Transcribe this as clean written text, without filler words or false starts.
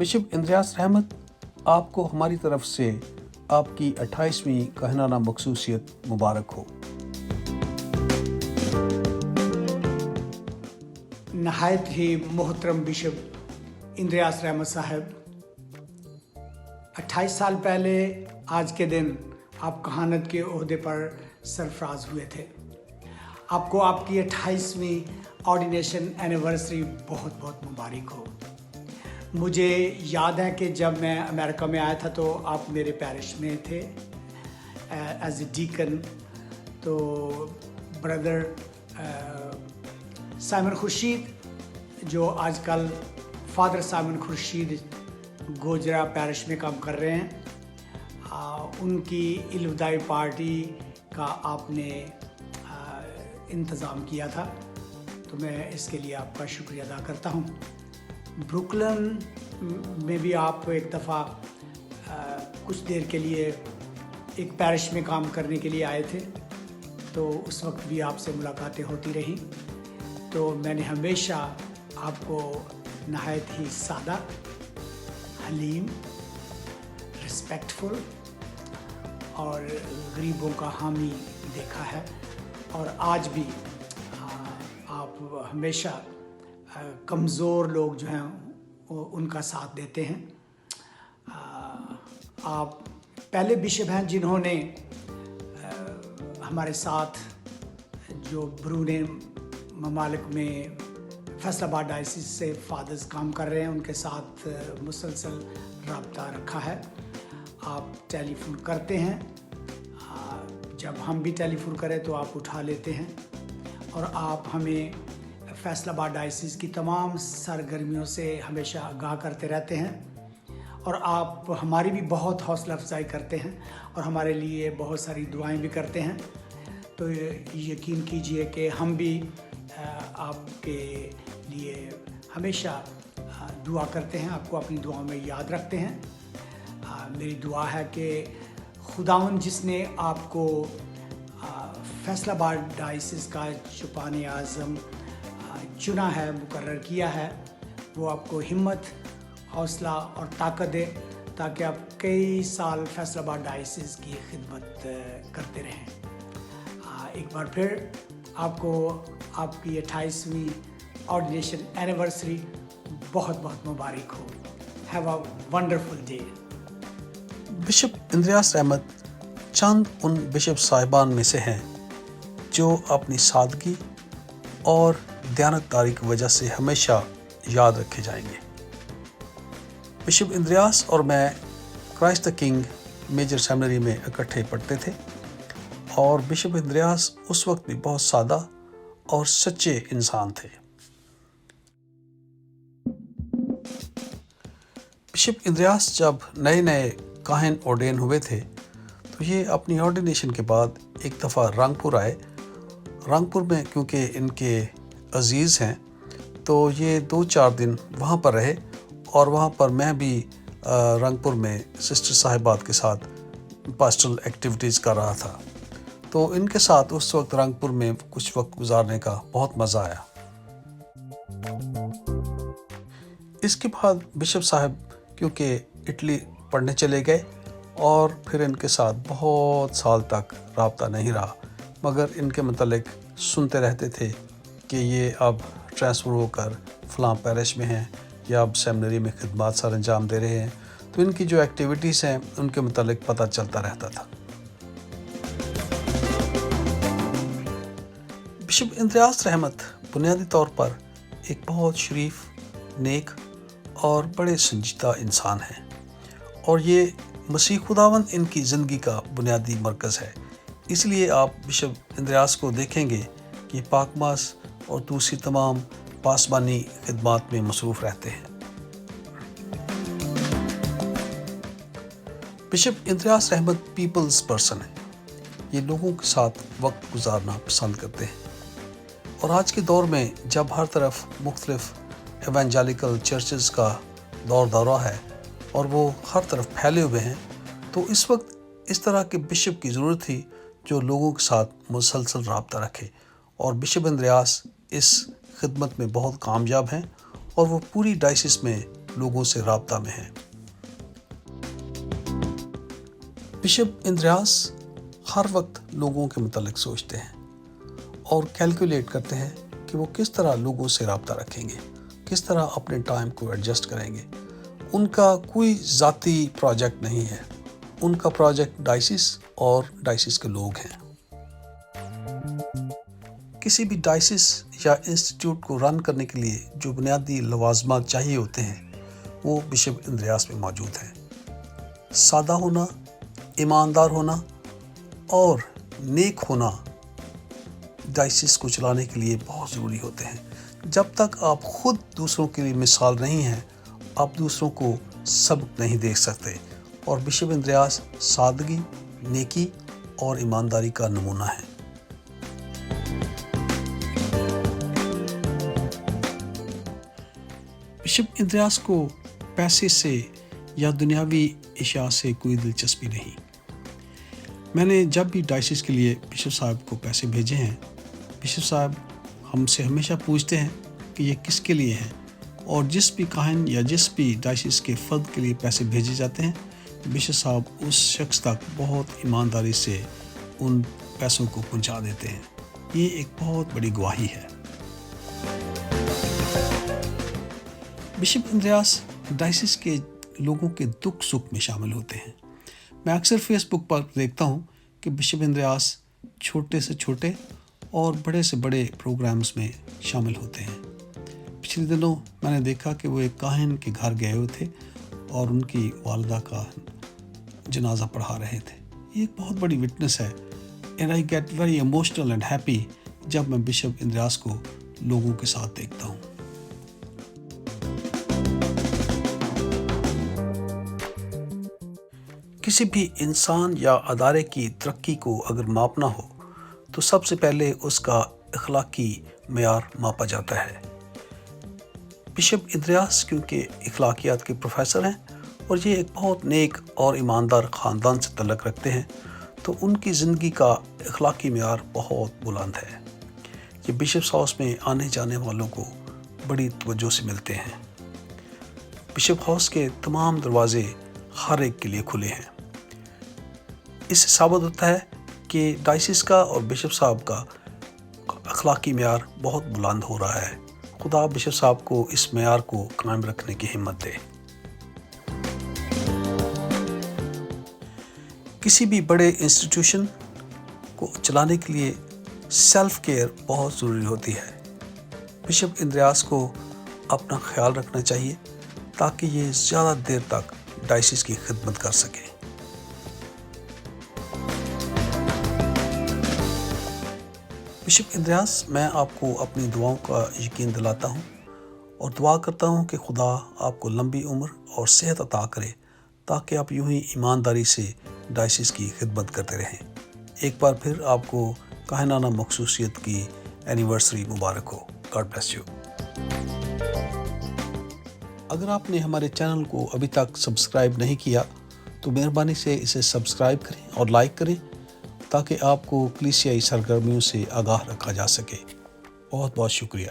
Bishop Andrias रहमत, आपको हमारी तरफ से आपकी 28वीं कहनाना मखसूसियत मुबारक हो। नहायत ही मोहतरम बिशप इंद्रियास रहमत साहब, 28 साल पहले आज के दिन आप कहानत के ओहदे पर सरफराज हुए थे। आपको आपकी 28वीं ऑर्डिनेशन एनिवर्सरी बहुत बहुत मुबारक हो। मुझे याद है कि जब मैं अमेरिका में आया था तो आप मेरे पैरिश में थे एज ए डीकन। तो ब्रदर साइमन खुर्शीद, जो आजकल father Simon Khurshid Gojra parish में काम कर रहे हैं, उनकी इल्वदाई पार्टी का आपने इंतज़ाम किया था, तो मैं इसके लिए आपका शुक्रिया अदा करता हूँ। ब्रुकलिन में भी आप एक दफ़ा कुछ देर के लिए एक पैरिश में काम करने के लिए आए थे, तो उस वक्त भी आपसे मुलाकातें होती रहीं। तो मैंने हमेशा आपको नहायत ही सादा, हलीम, रिस्पेक्टफुल और गरीबों का हामी देखा है, और आज भी आप हमेशा कमज़ोर लोग जो हैं उनका साथ देते हैं। आप पहले बिशप हैं जिन्होंने हमारे साथ जो ब्रूने ममालिक में फैसलाबाद डायसिस से फादर्स काम कर रहे हैं, उनके साथ मुसलसल रब्ता रखा है। आप टेलीफोन करते हैं, जब हम भी टेलीफोन करें तो आप उठा लेते हैं, और आप हमें फैसलाबाद डायसिस की तमाम सरगर्मियों से हमेशा आगाह करते रहते हैं, और आप हमारी भी बहुत हौसला अफजाई करते हैं और हमारे लिए बहुत सारी दुआएं भी करते हैं। तो यकीन कीजिए कि हम भी आपके लिए हमेशा दुआ करते हैं, आपको अपनी दुआओं में याद रखते हैं। मेरी दुआ है कि खुदावंद जिसने आपको फैसलाबाद डायसिस का चुपाने आज़म चुना है, मुकर्रर किया है, वो आपको हिम्मत, हौसला और ताकत दे, ताकि आप कई साल फैसलाबाद डायसिस की खिदमत करते रहें। एक बार फिर आपको आपकी 28वीं ऑर्डिनेशन एनिवर्सरी बहुत बहुत मुबारक हो। Have a wonderful day. Bishop Andrias Rahmat Chand उन बिशप साहिबान में से हैं जो अपनी सादगी और दयानतदारी की वजह से हमेशा याद रखे जाएंगे। बिशप इंद्रियास और मैं Christ the King major seminary में इकट्ठे पढ़ते थे, और बिशप इंद्रियास उस वक्त भी बहुत सादा और सच्चे इंसान थे। बिशप इंद्रियास जब नए नए काहिन ऑर्डेन हुए थे, तो ये अपनी ऑर्डिनेशन के बाद एक दफ़ा रंगपुर आए। रंगपुर में क्योंकि इनके अजीज़ हैं, तो ये 2-4 दिन वहाँ पर रहे, और वहाँ पर मैं भी रंगपुर में सिस्टर साहिबात के साथ पास्टरल एक्टिविटीज़ कर रहा था। तो इनके साथ उस वक्त रंगपुर में कुछ वक्त गुजारने का बहुत मज़ा आया। इसके बाद बिशप साहब क्योंकि इटली पढ़ने चले गए, और फिर इनके साथ बहुत साल तक राब्ता नहीं रहा, मगर इनके मतलब सुनते रहते थे कि ये अब ट्रांसफ़र होकर फ़लाँ पैरिश में हैं या अब सेमिनरी में खिदमत सर अंजाम दे रहे हैं। तो इनकी जो एक्टिविटीज़ हैं उनके मतलब पता चलता रहता था। बिशप इंद्रियास रहमत बुनियादी तौर पर एक बहुत शरीफ, नेक और बड़े संजीदा इंसान हैं, और ये मसीह खुदावंद इनकी ज़िंदगी का बुनियादी मरकज़ है। इसलिए आप बिशप इंद्रियास को देखेंगे कि पाकमास और दूसरी तमाम पासबानी खिदमात में मसरूफ़ रहते हैं। बिशप इंद्रियास रहमत पीपल्स पर्सन है। ये लोगों के साथ वक्त गुजारना पसंद करते हैं, और आज के दौर में जब हर तरफ मुख्तलिफ एवेंजेलिकल चर्चेज़ का दौरा है और वो हर तरफ फैले हुए हैं, तो इस वक्त इस तरह के बिशप की ज़रूरत थी जो लोगों के साथ मुसलसल राब्ता रखे, और बिशप इंद्रियास इस खिदमत में बहुत कामयाब हैं, और वो पूरी डायसिस में لوگوں سے رابطہ میں ہیں۔ بشپ اندریاس ہر وقت لوگوں کے متعلق سوچتے ہیں اور کیلکولیٹ کرتے ہیں کہ وہ کس طرح لوگوں سے رابطہ رکھیں گے، کس طرح اپنے ٹائم کو ایڈجسٹ کریں گے۔ ان کا کوئی ذاتی پروجیکٹ نہیں ہے، ان کا پروجیکٹ ڈائسس اور ڈائسس کے لوگ ہیں۔ کسی بھی ڈائسس یا انسٹیٹیوٹ کو رن کرنے کے لیے جو بنیادی لوازمات چاہیے ہوتے ہیں وہ بشپ اندریاس میں موجود ہیں۔ سادہ ہونا، ایماندار ہونا اور نیک ہونا ڈائسس کو چلانے کے لیے بہت ضروری ہوتے ہیں۔ جب تک آپ خود دوسروں کے لیے مثال نہیں ہیں، آپ دوسروں کو سبق نہیں دے سکتے، اور بشپ اندریاس سادگی، نیکی اور ایمانداری کا نمونہ ہے۔ بشپ اندریاس کو پیسے سے یا دنیاوی اشیاء سے کوئی دلچسپی نہیں۔ میں نے جب بھی ڈائسس کے لیے بشپ صاحب کو پیسے بھیجے ہیں، بشپ صاحب ہم سے ہمیشہ پوچھتے ہیں کہ یہ کس کے لیے ہیں، اور جس بھی کاہن یا جس بھی ڈائسس کے فرد کے لیے پیسے بھیجے جاتے ہیں، بشپ صاحب اس شخص تک بہت ایمانداری سے ان پیسوں کو پہنچا دیتے ہیں۔ یہ ایک بہت بڑی گواہی ہے۔ بشپ اندریاس ڈائسس کے لوگوں کے دکھ سکھ میں شامل ہوتے ہیں۔ میں اکثر فیس بک پر دیکھتا ہوں کہ بشپ اندریاس چھوٹے سے چھوٹے اور بڑے سے بڑے پروگرامز میں شامل ہوتے ہیں۔ پچھلے دنوں میں نے دیکھا کہ وہ ایک کاہن کے گھر گئے ہوئے تھے اور ان کی والدہ کا جنازہ پڑھا رہے تھے۔ یہ ایک بہت بڑی وٹنس ہے، and I get very emotional and happy جب میں بشپ اندریاس کو لوگوں کے ساتھ دیکھتا ہوں۔ کسی بھی انسان یا ادارے کی ترقی کو اگر ماپنا ہو تو سب سے پہلے اس کا اخلاقی معیار ماپا جاتا ہے۔ بشپ اندریاس کیونکہ اخلاقیات کے پروفیسر ہیں اور یہ ایک بہت نیک اور ایماندار خاندان سے تعلق رکھتے ہیں، تو ان کی زندگی کا اخلاقی معیار بہت بلند ہے۔ یہ بشپس ہاؤس میں آنے جانے والوں کو بڑی توجہ سے ملتے ہیں۔ بشپ ہاؤس کے تمام دروازے ہر ایک کے لیے کھلے ہیں۔ اس سے ثابت ہوتا ہے کہ ڈائسس کا اور بشپ صاحب کا اخلاقی معیار بہت بلند ہو رہا ہے۔ خدا بشپ صاحب کو اس معیار کو قائم رکھنے کی ہمت دے۔ کسی بھی بڑے انسٹیٹیوشن کو چلانے کے لیے سیلف کیئر بہت ضروری ہوتی ہے۔ بشپ اندریاس کو اپنا خیال رکھنا چاہیے تاکہ یہ زیادہ دیر تک ڈائسس کی خدمت کر سکے۔ بشپ اندریاس، میں آپ کو اپنی دعاؤں کا یقین دلاتا ہوں اور دعا کرتا ہوں کہ خدا آپ کو لمبی عمر اور صحت عطا کرے تاکہ آپ یوں ہی ایمانداری سے ڈائسس کی خدمت کرتے رہیں۔ ایک بار پھر آپ کو کاہنانہ مخصوصیت کی anniversary Mubarak who. God bless you. اگر آپ نے ہمارے چینل کو ابھی تک سبسکرائب نہیں کیا تو مہربانی سے اسے سبسکرائب کریں اور لائک کریں تاکہ آپ کو کلیسیائی سرگرمیوں سے آگاہ رکھا جا سکے۔ بہت بہت شکریہ۔